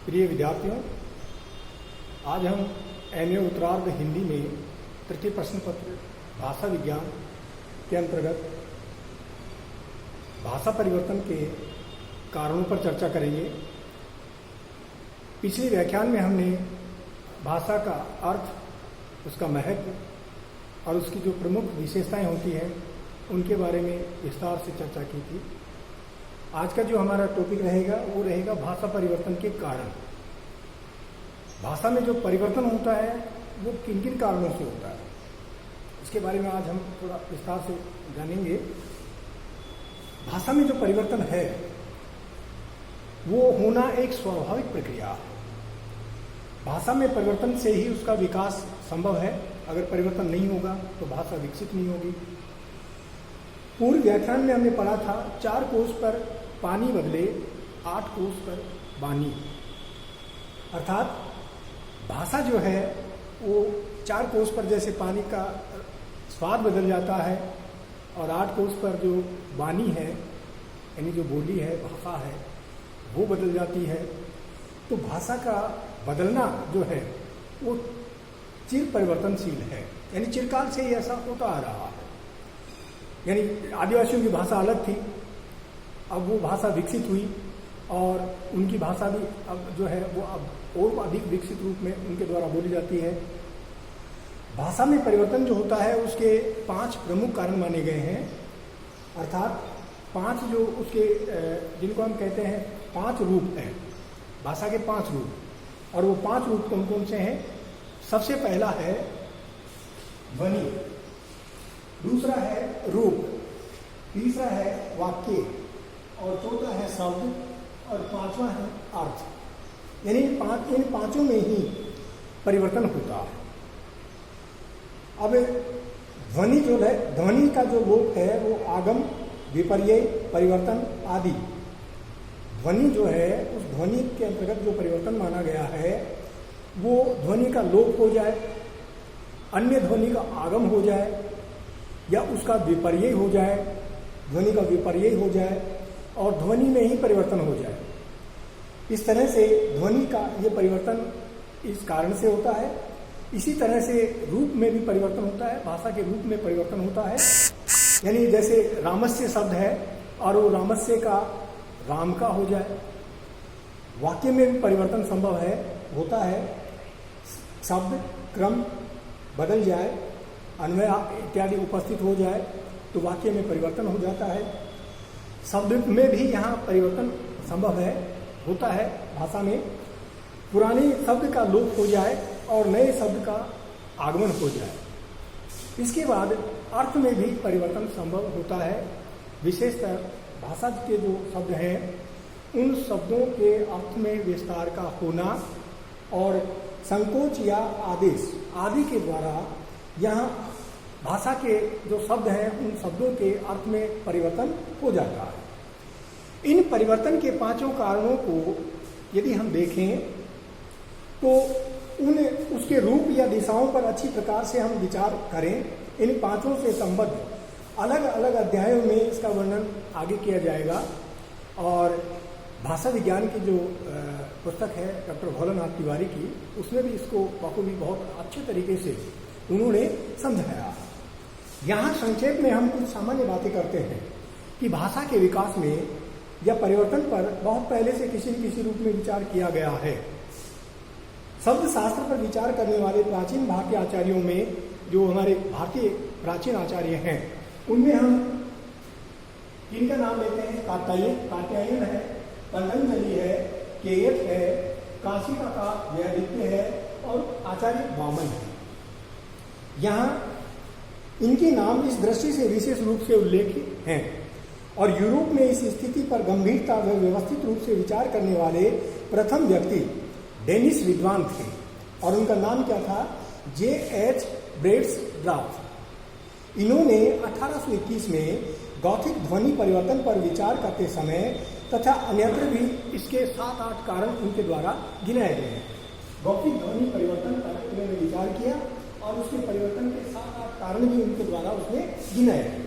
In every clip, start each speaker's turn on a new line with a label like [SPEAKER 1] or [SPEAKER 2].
[SPEAKER 1] प्रिय विद्यार्थियों, आज हम एमए उत्तरार्ध हिंदी में तृतीय प्रश्न पत्र भाषा विज्ञान के अंतर्गत भाषा परिवर्तन के कारणों पर चर्चा करेंगे। पिछले व्याख्यान में हमने भाषा का अर्थ, उसका महत्व और उसकी जो प्रमुख विशेषताएं होती हैं उनके बारे में विस्तार से चर्चा की थी। आज का जो हमारा टॉपिक रहेगा वो रहेगा भाषा परिवर्तन के कारण। भाषा में जो परिवर्तन होता है वो किन किन कारणों से होता है, इसके बारे में आज हम थोड़ा विस्तार से जानेंगे। भाषा में जो परिवर्तन है वो होना एक स्वाभाविक प्रक्रिया है। भाषा में परिवर्तन से ही उसका विकास संभव है। अगर परिवर्तन नहीं होगा तो भाषा विकसित नहीं होगी। पूर्व व्याख्यान में हमने पढ़ा था 4 कोस पर पानी बदले 8 कोस पर वाणी, अर्थात भाषा जो है वो 4 कोस पर जैसे पानी का स्वाद बदल जाता है और 8 कोस पर जो वाणी है यानी जो बोली है, भाषा है, वो बदल जाती है। तो भाषा का बदलना जो है वो चिर परिवर्तनशील है, यानी चिरकाल से ही ऐसा होता आ रहा है। यानी आदिवासियों की भाषा अलग थी, अब वो भाषा विकसित हुई और उनकी भाषा भी अब जो है वो अब और अधिक विकसित रूप में उनके द्वारा बोली जाती है। भाषा में परिवर्तन जो होता है उसके 5 प्रमुख कारण माने गए हैं, अर्थात 5 जो उसके जिनको हम कहते हैं 5 रूप हैं, भाषा के 5 रूप। और वो 5 रूप कौन कौन से हैं? सबसे पहला है ध्वनि, दूसरा है रूप, तीसरा है वाक्य और चौथा है शब्द और 5वां है अर्थ। यानी इन पांचों में ही परिवर्तन होता है। अब ध्वनि जो है, ध्वनि का जो रूप है वो आगम, विपर्यय, परिवर्तन आदि। ध्वनि जो है उस ध्वनि के अंतर्गत जो परिवर्तन माना गया है वो ध्वनि का लोप हो जाए, अन्य ध्वनि का आगम हो जाए या उसका विपर्यय हो जाए, ध्वनि का विपर्यय हो जाए और ध्वनि में ही परिवर्तन हो जाए। इस तरह से ध्वनि का ये परिवर्तन इस कारण से होता है। इसी तरह से रूप में भी परिवर्तन होता है, भाषा के रूप में परिवर्तन होता है। यानी जैसे रामस्य शब्द है और वो रामस्य का राम का हो जाए। वाक्य में भी परिवर्तन संभव है, होता है। शब्द क्रम बदल जाए, अन्वय इत्यादि उपस्थित हो जाए तो वाक्य में परिवर्तन हो जाता है। शब्द में भी यहाँ परिवर्तन संभव है, होता है। भाषा में पुराने शब्द का लोप हो जाए और नए शब्द का आगमन हो जाए। इसके बाद अर्थ में भी परिवर्तन संभव होता है। विशेषतः भाषा के जो शब्द हैं उन शब्दों के अर्थ में विस्तार का होना और संकोच या आदेश आदि के द्वारा यहाँ भाषा के जो शब्द हैं उन शब्दों के अर्थ में परिवर्तन हो जाता है। इन परिवर्तन के 5 कारणों को यदि हम देखें तो उसके रूप या दिशाओं पर अच्छी प्रकार से हम विचार करें। इन 5 से संबद्ध अलग अलग अध्यायों में इसका वर्णन आगे किया जाएगा। और भाषा विज्ञान की जो पुस्तक है डॉक्टर भोलानाथ तिवारी की, उसमें भी इसको बखूबी बहुत अच्छे तरीके से उन्होंने समझाया। यहाँ संक्षेप में हम कुछ सामान्य बातें करते हैं कि भाषा के विकास में या परिवर्तन पर बहुत पहले से किसी न किसी रूप में विचार किया गया है। शब्द शास्त्र पर विचार करने वाले प्राचीन भारतीय आचार्यों में जो हमारे भारतीय प्राचीन आचार्य हैं उनमें हम इनका नाम लेते हैं कात्यायन है, पतंजलि है, केयट है, काशिका का वैदित्य है और आचार्य वामन है। यहाँ इनके नाम इस दृष्टि से विशेष रूप से उल्लेखित हैं और यूरोप में इस स्थिति पर गंभीरता व व्यवस्थित रूप से विचार करने वाले प्रथम व्यक्ति डेनिश विद्वान थे और उनका नाम क्या था? J.H. ब्रेड्सड्राफ। इन्होंने 1821 में गॉथिक ध्वनि परिवर्तन पर विचार करते समय तथा अन्यत्र भी इसके 7-8 कारण उनके द्वारा गिनाए गए हैं। गॉथिक ध्वनि परिवर्तन पर उन्होंने विचार किया और उसके परिवर्तन के 7-8 कारण भी उनके द्वारा उसमें गिनाए गए।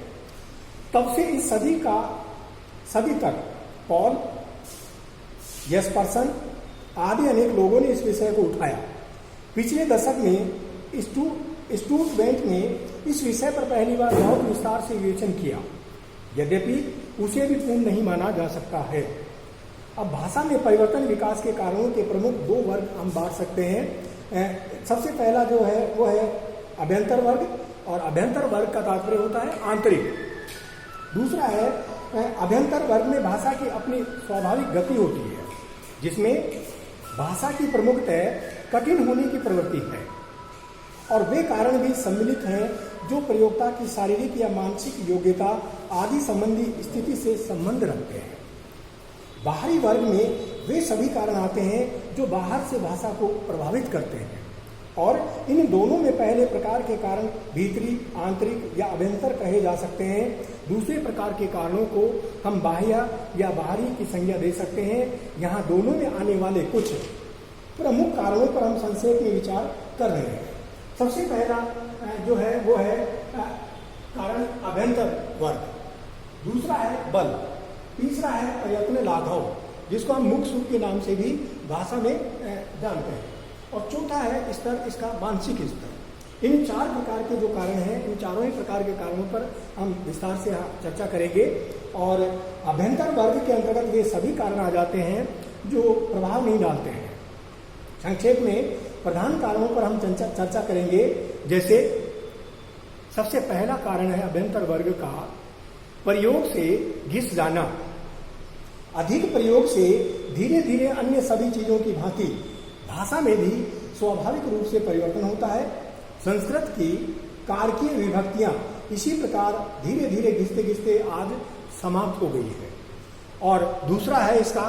[SPEAKER 1] तब से इस सदी तक पॉल, येस्पर्सन, आदि अनेक लोगों ने इस विषय को उठाया। पिछले दशक में स्टूडेंट ने इस विषय पर पहली बार बहुत विस्तार से विवेचन किया, यद्यपि उसे भी पूर्ण नहीं माना जा सकता है। अब भाषा में परिवर्तन विकास के कारणों के प्रमुख दो वर्ग हम बांट सकते हैं। सबसे पहला जो है वो है अभ्यंतर वर्ग, और अभ्यंतर वर्ग का तात्पर्य होता है आंतरिक। दूसरा है अभ्यंतर वर्ग में भाषा की अपनी स्वाभाविक गति होती है, जिसमें भाषा की प्रमुखतः कठिन होने की प्रवृत्ति है, और वे कारण भी सम्मिलित हैं जो प्रयोक्ता की शारीरिक या मानसिक योग्यता आदि संबंधी स्थिति से संबंध रखते हैं। बाहरी वर्ग में वे सभी कारण आते हैं जो बाहर से भाषा को प्रभावित करते हैं, और इन दोनों में पहले प्रकार के कारण भीतरी, आंतरिक या अभ्यंतर कहे जा सकते हैं। दूसरे प्रकार के कारणों को हम बाह्य या बाहरी की संज्ञा दे सकते हैं। यहाँ दोनों में आने वाले कुछ प्रमुख कारणों पर हम संक्षेप में विचार कर रहे हैं। सबसे पहला जो है वो है कारण अभ्यंतर वर्ग, दूसरा है बल, तीसरा है प्रयत्न लाघव, जिसको हम मुख सुख के नाम से भी भाषा में जानते हैं, और चौथा है स्तर इसका मानसिक स्तर। इन चार प्रकार के जो कारण हैं, इन चारों ही प्रकार के कारणों पर हम विस्तार से चर्चा करेंगे। और अभ्यंतर वर्ग के अंतर्गत वे सभी कारण आ जाते हैं जो प्रभाव नहीं डालते हैं। संक्षेप में प्रधान कारणों पर हम चर्चा करेंगे। जैसे सबसे पहला कारण है अभ्यंतर वर्ग का प्रयोग से घिस जाना। अधिक प्रयोग से धीरे धीरे अन्य सभी चीजों की भांति भाषा में भी स्वाभाविक रूप से परिवर्तन होता है। संस्कृत की कारकीय विभक्तियां इसी प्रकार धीरे धीरे घिसते घिसते आज समाप्त हो गई है। और दूसरा है इसका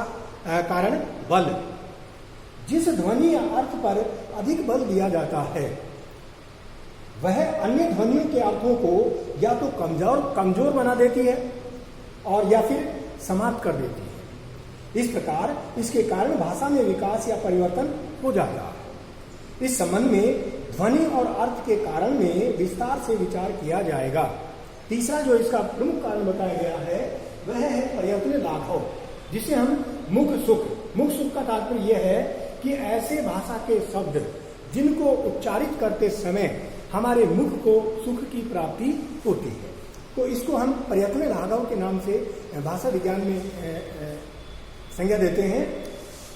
[SPEAKER 1] कारण बल। जिस ध्वनि या अर्थ पर अधिक बल दिया जाता है वह अन्य ध्वनियों के अर्थों को या तो कमजोर बना देती है और या फिर समाप्त कर देती है। इस प्रकार इसके कारण भाषा में विकास या परिवर्तन हो जाता है। इस संबंध में ध्वनि और अर्थ के कारण में विस्तार से विचार किया जाएगा। तीसरा जो इसका प्रमुख कारण बताया गया है वह है प्रयत्न लाघव, जिसे हम मुख सुख का तात्पर्य यह है कि ऐसे भाषा के शब्द जिनको उच्चारित करते समय हमारे मुख को सुख की प्राप्ति होती है, तो इसको हम प्रयत्न लाघव के नाम से भाषा विज्ञान में संज्ञा देते हैं।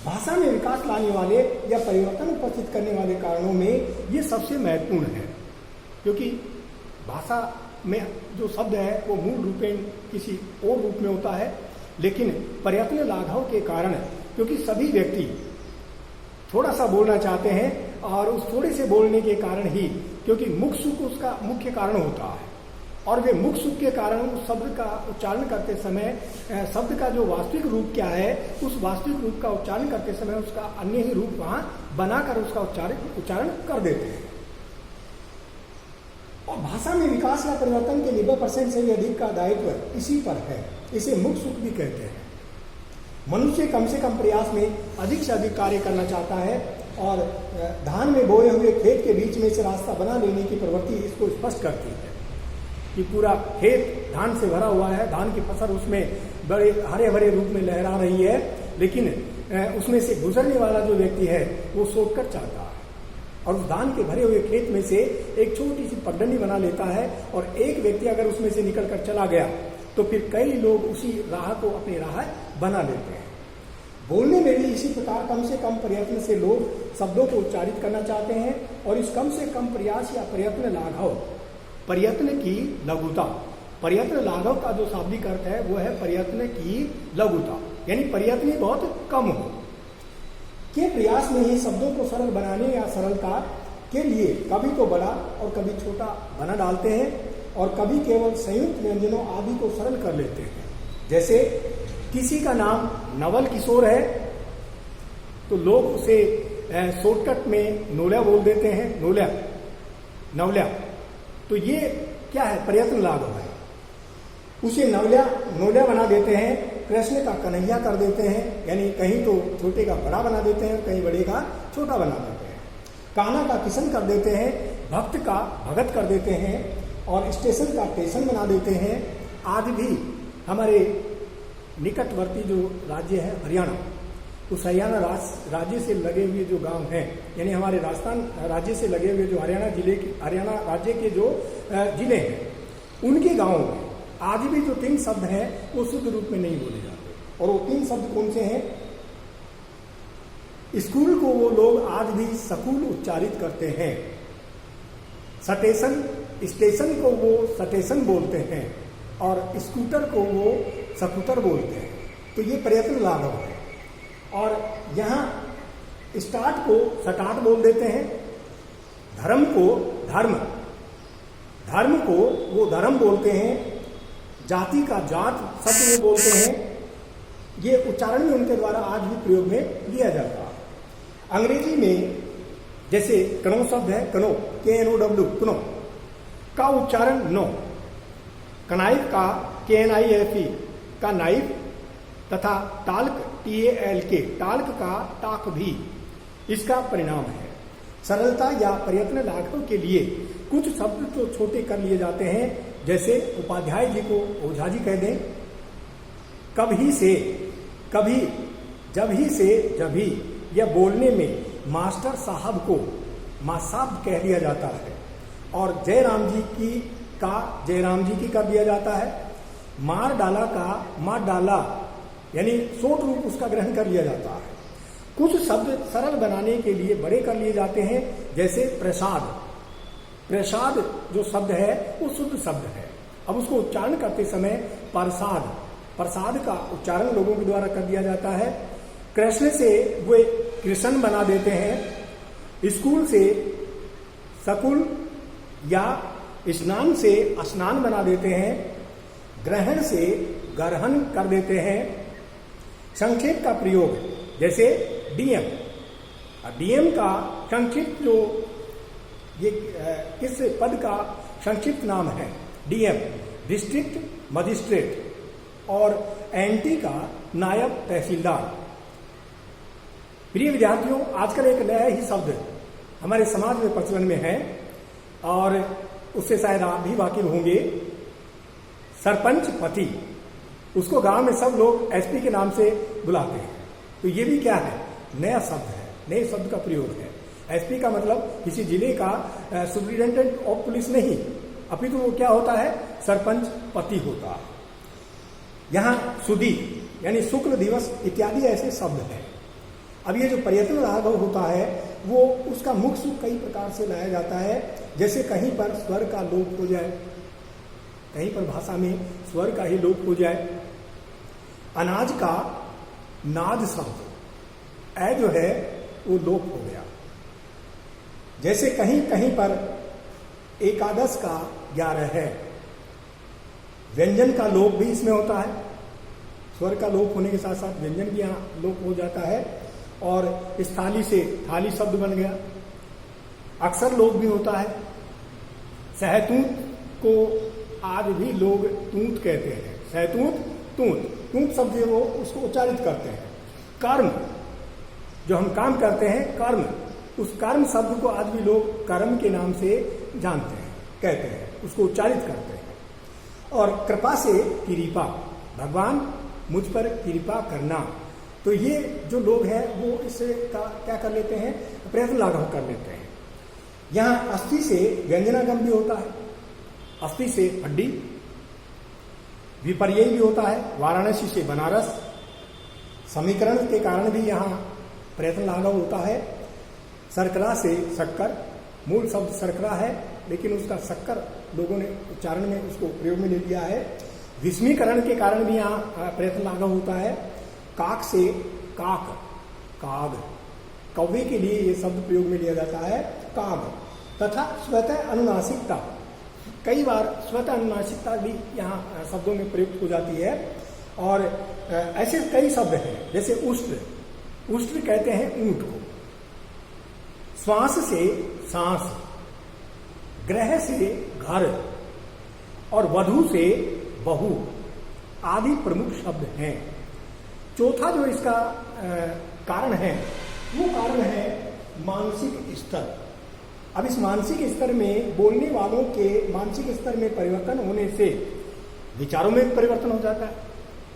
[SPEAKER 1] भाषा में विकास लाने वाले या परिवर्तन उपस्थित करने वाले कारणों में ये सबसे महत्वपूर्ण है, क्योंकि भाषा में जो शब्द है वो मूल रूपेण किसी और रूप में होता है, लेकिन प्रयत्न लाघव के कारण, क्योंकि सभी व्यक्ति थोड़ा सा बोलना चाहते हैं और उस थोड़े से बोलने के कारण ही, क्योंकि मुख सुख उसका मुख्य कारण होता है, और वे मुख सुख के कारण उस शब्द का उच्चारण करते समय शब्द का जो वास्तविक रूप क्या है उस वास्तविक रूप का उच्चारण करते समय उसका अन्य ही रूप वहां बनाकर उसका उच्चारण कर देते हैं। और भाषा में विकास या परिवर्तन के 90% से भी अधिक का दायित्व इसी पर है। इसे मुख सुख भी कहते हैं। मनुष्य कम से कम प्रयास में अधिक से अधिक कार्य करना चाहता है, और धान में बोए हुए खेत के बीच में से रास्ता बना लेने की प्रवृत्ति इसको स्पष्ट करती है कि पूरा खेत धान से भरा हुआ है, धान की फसल उसमें बड़े हरे भरे रूप में लहरा रही है, लेकिन उसमें से गुजरने वाला जो व्यक्ति है वो शॉर्टकट चाहता है और उस धान के भरे हुए खेत में से एक छोटी सी पगडंडी बना लेता है, और एक व्यक्ति अगर उसमें से निकल कर चला गया तो फिर कई लोग उसी राह को अपनी राह बना लेते हैं। बोलने में भी इसी प्रकार कम से कम प्रयत्न से लोग शब्दों को उच्चारित करना चाहते हैं, और इस कम से कम प्रयास या प्रयत्न लाघव, प्रयत्न की लघुता, प्रयत्न लाघव का जो शाब्दिक अर्थ है वो है प्रयत्न की लघुता, यानी प्रयत्न बहुत कम हो के प्रयास में ही शब्दों को सरल बनाने या सरलता के लिए कभी तो बड़ा और कभी छोटा बना डालते हैं, और कभी केवल संयुक्त व्यंजनों आदि को सरल कर लेते हैं। जैसे किसी का नाम नवल किशोर है तो लोग उसे शॉर्टकट में नोल्या बोल देते हैं, नवल्या। तो ये क्या है? प्रयत्न लाघव है। उसे नोल्या बना देते हैं। कृष्ण का कन्हैया कर देते हैं, यानी कहीं तो छोटे का बड़ा बना देते हैं, कहीं बड़े का छोटा बना देते हैं। कान्हा का किशन कर देते हैं, भक्त का भगत कर देते हैं, और स्टेशन का स्टेशन बना देते हैं। आज भी हमारे निकटवर्ती जो राज्य है हरियाणा, उस हरियाणा राज्य से लगे हुए जो गांव हैं, यानी हमारे राजस्थान राज्य से लगे हुए जो हरियाणा राज्य के जो जिले हैं, उनके गांवों में आज भी जो 3 शब्द हैं वो शुद्ध रूप में नहीं बोले जाते। और वो 3 शब्द कौन से हैं? स्कूल को वो लोग आज भी स्कूल उच्चारित करते हैं, स्टेशन को वो स्टेशन बोलते हैं, और स्कूटर को वो स्कूटर बोलते हैं। तो ये प्रयत्न लाघव है। और यहाँ स्टार्ट को स्टार्ट बोल देते हैं, धर्म को धर्म को वो धर्म बोलते हैं, जाति का जात शब्द वो बोलते हैं। ये उच्चारण में उनके द्वारा आज भी प्रयोग में लिया जाता है। अंग्रेजी में जैसे कनो शब्द है, कनो KNOW, कनो का उच्चारण नो, कनाइफ का KNIFE का नाइफ, तथा टाल्क TALK टाल्क का टाक भी इसका परिणाम है। सरलता या प्रयत्न लाघव के लिए कुछ शब्द तो छोटे कर लिए जाते हैं, जैसे उपाध्याय जी को ओझा जी कह दें, कभी से कभी, जभी से जभी, या बोलने में मास्टर साहब को मासाब कह दिया जाता है, और जयराम जी की का जयराम जी की कर दिया जाता है। मार डाला का मार डाला, यानी शॉर्ट रूप उसका ग्रहण कर लिया जाता है। कुछ शब्द सरल बनाने के लिए बड़े कर लिए जाते हैं, जैसे प्रसाद। प्रसाद जो शब्द है वो शुद्ध शब्द है। अब उसको उच्चारण करते समय प्रसाद का उच्चारण लोगों के द्वारा कर दिया जाता है। कृष्ण से वे कृष्ण बना देते हैं, स्कूल से स्कूल या स्नान से स्नान बना देते हैं, ग्रहण से ग्रहण कर देते हैं। संक्षेप का प्रयोग जैसे डीएम का संक्षिप्त जो ये किस पद का संक्षिप्त नाम है, डीएम डिस्ट्रिक्ट मजिस्ट्रेट, और एनटी का नायब तहसीलदार। प्रिय विद्यार्थियों, आजकल एक नया ही शब्द हमारे समाज में प्रचलन में है, और उससे शायद आप भी वाकिफ होंगे, सरपंच पति। उसको गांव में सब लोग एसपी के नाम से बुलाते हैं। तो ये भी क्या है? नया शब्द है, नए शब्द का प्रयोग है। एसपी का मतलब किसी जिले का सुपरिटेंडेंट ऑफ पुलिस नहीं, अपितु वो क्या होता है? सरपंच पति होता है। यहाँ सुदी यानी शुक्ल दिवस इत्यादि ऐसे शब्द हैं। अब ये जो प्रयत्न लाघव होता है वो उसका मुख सुख कई प्रकार से लाया जाता है, जैसे कहीं पर स्वर का लोप हो जाए, कहीं पर भाषा में स्वर का ही लोप हो जाए। अनाज का नाद शब्द ऐ जो है वो लोप हो गया। जैसे कहीं कहीं पर एकादश का 11 है, व्यंजन का लोप भी इसमें होता है। स्वर का लोप होने के साथ साथ व्यंजन भी यहाँ लोप हो जाता है, और इस थाली से थाली शब्द बन गया। अक्सर लोप भी होता है। सहतूत को आज भी लोग तूत कहते हैं। सहतूत तूत शब्द है वो उसको उच्चारित करते हैं। कर्म जो हम काम करते हैं, कर्म, उस कर्म शब्द को आज भी लोग कर्म के नाम से जानते हैं, कहते हैं, उसको उच्चारित करते हैं। और कृपा से कृपा, भगवान मुझ पर कृपा करना। तो ये जो लोग हैं वो इससे क्या कर लेते हैं? प्रयत्न लाघव कर लेते हैं। यहाँ अस्थि से व्यंजनागम भी होता है, अस्थि से हड्डी, विपर्यय भी होता है, वाराणसी से बनारस। समीकरण के कारण भी यहाँ प्रयत्न लाघव होता है। शर्करा से शक्कर, मूल शब्द शर्करा है लेकिन उसका शक्कर लोगों ने उच्चारण में उसको प्रयोग में ले लिया है। विस्मीकरण के कारण भी यहाँ प्रयत्न लाघव होता है। काक से काक, काग, कौवे के लिए ये शब्द प्रयोग में लिया जाता है, काग। तथा स्वतः अनुनासिकता, कई बार स्वतः अनुनासिकता भी यहाँ शब्दों में प्रयुक्त हो जाती है। और ऐसे कई शब्द हैं, जैसे उष्ट्र, उष्ट्र कहते हैं ऊंट को। श्वास से सांस, ग्रह से घर, और वधु से बहू आदि प्रमुख शब्द हैं। चौथा जो इसका कारण है वो कारण है मानसिक स्तर। अब इस मानसिक स्तर में बोलने वालों के मानसिक स्तर में परिवर्तन होने से विचारों में परिवर्तन हो जाता है।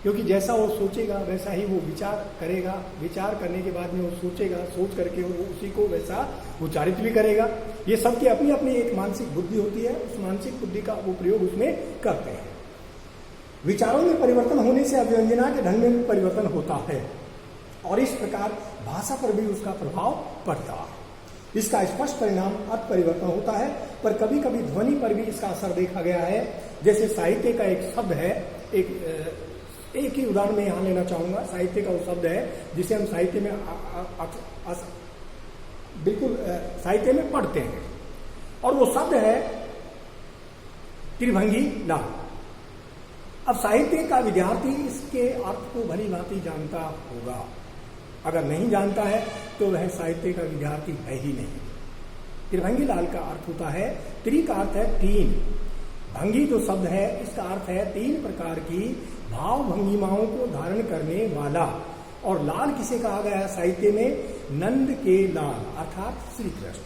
[SPEAKER 1] क्योंकि जैसा वो सोचेगा वैसा ही वो विचार करेगा, विचार करने के बाद में वो सोचेगा, सोच करके वो उसी को वैसा उच्चारित भी करेगा। ये सबकी अपनी अपनी एक मानसिक बुद्धि होती है, उस मानसिक बुद्धि का वो प्रयोग उसमें करते हैं। विचारों में परिवर्तन होने से अभिव्यंजना के ढंग में भी परिवर्तन होता है और इस प्रकार भाषा पर भी उसका प्रभाव पड़ता है। इसका स्पष्ट परिणाम अर्थ परिवर्तन होता है, पर कभी कभी ध्वनि पर भी इसका असर देखा गया है। जैसे साहित्य का एक शब्द है, एक ही उदाहरण में यहां लेना चाहूंगा। साहित्य का वो शब्द है जिसे हम साहित्य में बिल्कुल साहित्य में पढ़ते हैं, और वो शब्द है त्रिभंगी लाल। अब साहित्य का विद्यार्थी इसके अर्थ को भली भांति जानता होगा, अगर नहीं जानता है तो वह साहित्य का विद्यार्थी है ही नहीं। त्रिभंगी लाल का अर्थ होता है, त्रि का अर्थ है तीन, भंगी जो शब्द है इसका अर्थ है तीन प्रकार की भाव भंगिमाओं को धारण करने वाला। और लाल किसे कहा गया है साहित्य में? नंद के लाल अर्थात श्री कृष्ण।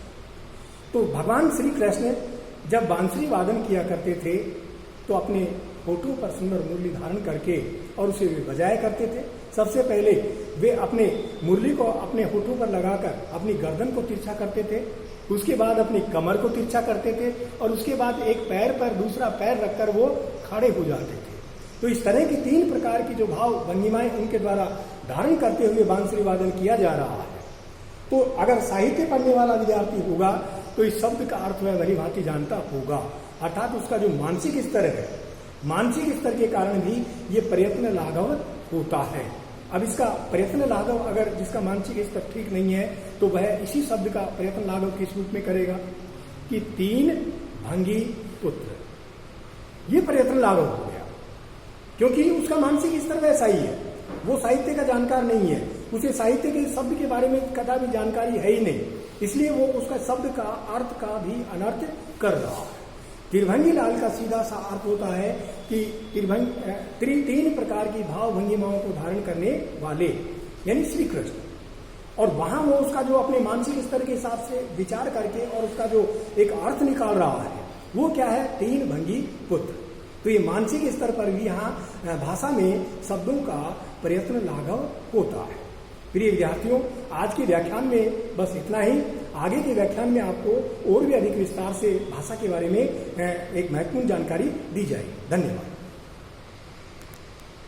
[SPEAKER 1] तो भगवान श्री कृष्ण जब बांसुरी वादन किया करते थे तो अपने होठों पर सुंदर मुरली धारण करके और उसे वे बजाया करते थे। सबसे पहले वे अपने मुरली को अपने होठों पर लगाकर अपनी गर्दन को तिरछा करते थे, उसके बाद अपनी कमर को तिरछा करते थे और उसके बाद एक पैर पर दूसरा पैर रखकर वो खड़े हो जाते थे। तो इस तरह की तीन प्रकार की जो भाव भंगिमाएं उनके द्वारा धारण करते हुए बांसुरी वादन किया जा रहा है। तो अगर साहित्य पढ़ने वाला विद्यार्थी होगा तो इस शब्द का अर्थ वह भली भांति जानता होगा, अर्थात उसका जो मानसिक स्तर है, मानसिक स्तर के कारण भी ये प्रयत्न लाघव होता है। अब इसका प्रयत्न लाघव अगर जिसका मानसिक स्तर ठीक नहीं है तो वह इसी शब्द का प्रयत्न लाघव किस रूप में करेगा कि तीन भंगी पुत्र, ये प्रयत्न लाघव हो गया, क्योंकि उसका मानसिक स्तर वैसा ही है। वो साहित्य का जानकार नहीं है, उसे साहित्य के शब्द के बारे में कदा भी जानकारी है ही नहीं, इसलिए वो उसका शब्द का अर्थ का भी अनर्थ कर रहा है। त्रिभंगी लाल का सीधा सा अर्थ होता है कि तीन प्रकार की भाव भंगिमाओं को धारण करने वाले यानी श्री कृष्ण, और वहां वो उसका जो अपने मानसिक स्तर के हिसाब से विचार करके और उसका जो एक अर्थ निकाल रहा है वो क्या है? तीन भंगी पुत्र। तो ये मानसिक स्तर पर भी यहाँ भाषा में शब्दों का प्रयत्न लाघव होता है। प्रिय विद्यार्थियों, आज के व्याख्यान में बस इतना ही। आगे के व्याख्यान में आपको और भी अधिक विस्तार से भाषा के बारे में एक महत्वपूर्ण जानकारी दी जाएगी। धन्यवाद।